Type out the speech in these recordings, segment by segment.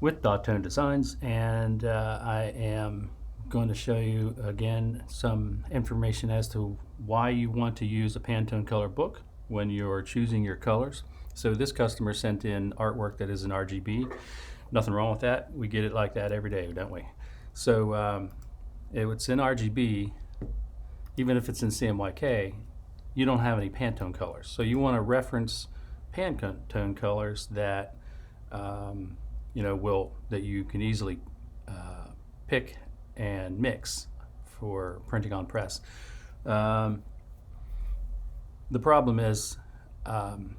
with Pantone Designs, and I am going to show you again some information as to why you want to use a Pantone color book when you're choosing your colors. So this customer sent in artwork that is in RGB. Nothing wrong with that. We get it like that every day, don't we? So it's in RGB, even if it's in CMYK, you don't have any Pantone colors. So you want to reference Pantone colors that that you can easily pick and mix for printing on press. The problem is, in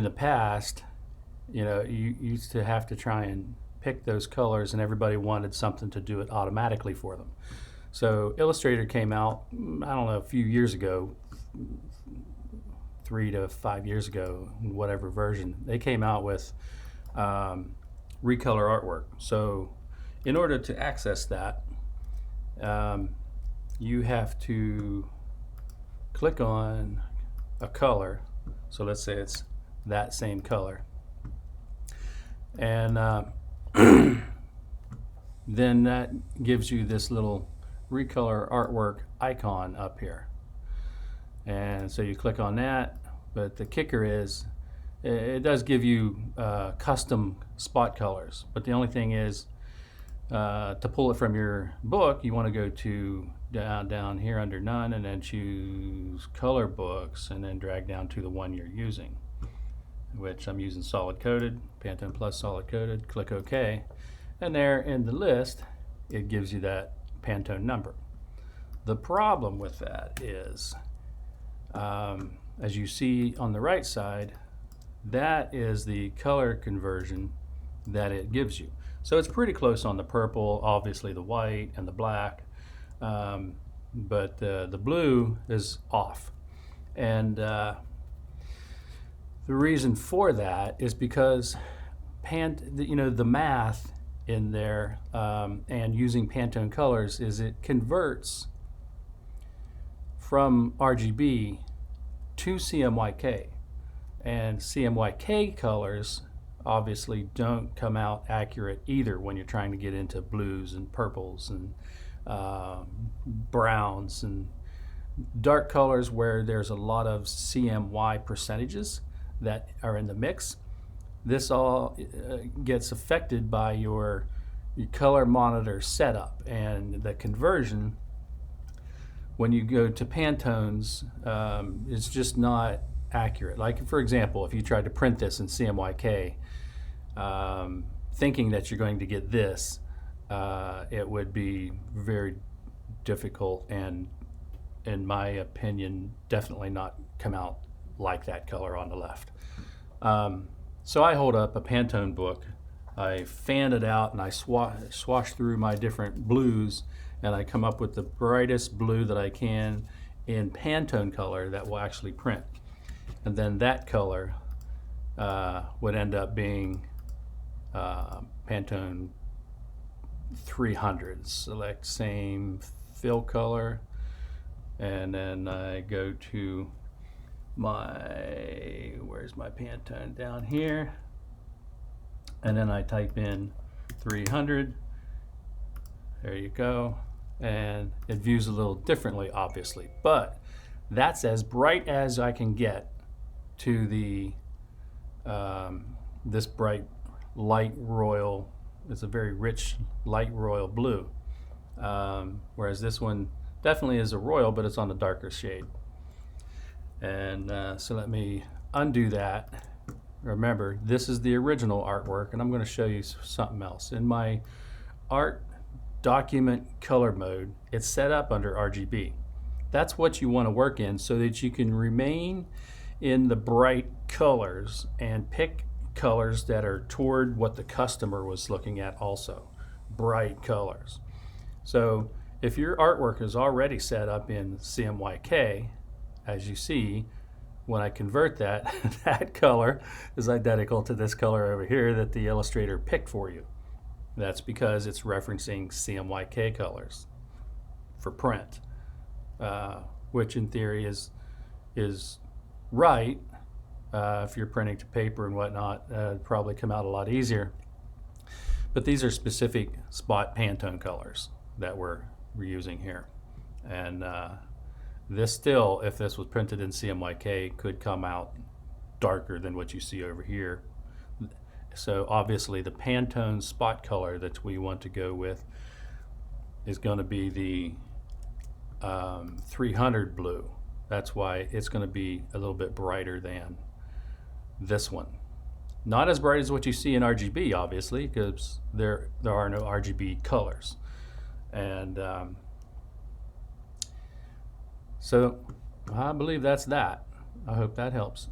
the past, you used to have to try and pick those colors, and everybody wanted something to do it automatically for them. So Illustrator came out, I don't know, a few years ago, 3 to 5 years ago, whatever version, they came out with Recolor Artwork. So in order to access that, you have to click on a color. So let's say it's that same color. And then that gives you this little Recolor Artwork icon up here. And so you click on that, but the kicker is it does give you custom spot colors, but the only thing is to pull it from your book, you want to go to down here under None and then choose Color Books and then drag down to the one you're using, which I'm using solid coated, Pantone Plus solid coated. Click OK, and there in the list it gives you that Pantone number. The problem with that is, as you see on the right side, that is the color conversion that it gives you. So it's pretty close on the purple, obviously the white and the black, but the blue is off. And the reason for that is because the math in there and using Pantone colors is it converts from RGB to CMYK, and CMYK colors obviously don't come out accurate either when you're trying to get into blues and purples and browns and dark colors where there's a lot of CMY percentages that are in the mix. This all gets affected by your color monitor setup, and the conversion when you go to Pantones is just not accurate. Like, for example, if you tried to print this in CMYK thinking that you're going to get this, it would be very difficult and, in my opinion, definitely not come out like that color on the left. So I hold up a Pantone book, I fan it out, and I swash through my different blues, and I come up with the brightest blue that I can in Pantone color that will actually print. And then that color would end up being Pantone 300. Select same fill color, and then I go to where's my Pantone? Down here, and then I type in 300. There you go, and it views a little differently, obviously, but that's as bright as I can get to the this bright light royal. It's a very rich light royal blue, whereas this one definitely is a royal, but it's on the darker shade. And so let me undo that. Remember, this is the original artwork, and I'm going to show you something else. In my art document color mode, it's set up under RGB. That's what you want to work in so that you can remain in the bright colors and pick colors that are toward what the customer was looking at also, bright colors. So if your artwork is already set up in CMYK, as you see, when I convert that, that color is identical to this color over here that the Illustrator picked for you. That's because it's referencing CMYK colors for print, which in theory is right. If you're printing to paper and whatnot, it'd probably come out a lot easier. But these are specific spot Pantone colors that we're using here. And this still, if this was printed in CMYK, could come out darker than what you see over here. So obviously the Pantone spot color that we want to go with is going to be the 300 blue. That's why it's going to be a little bit brighter than this one. Not as bright as what you see in RGB, obviously, because there are no RGB colors. And so I believe that's that. I hope that helps.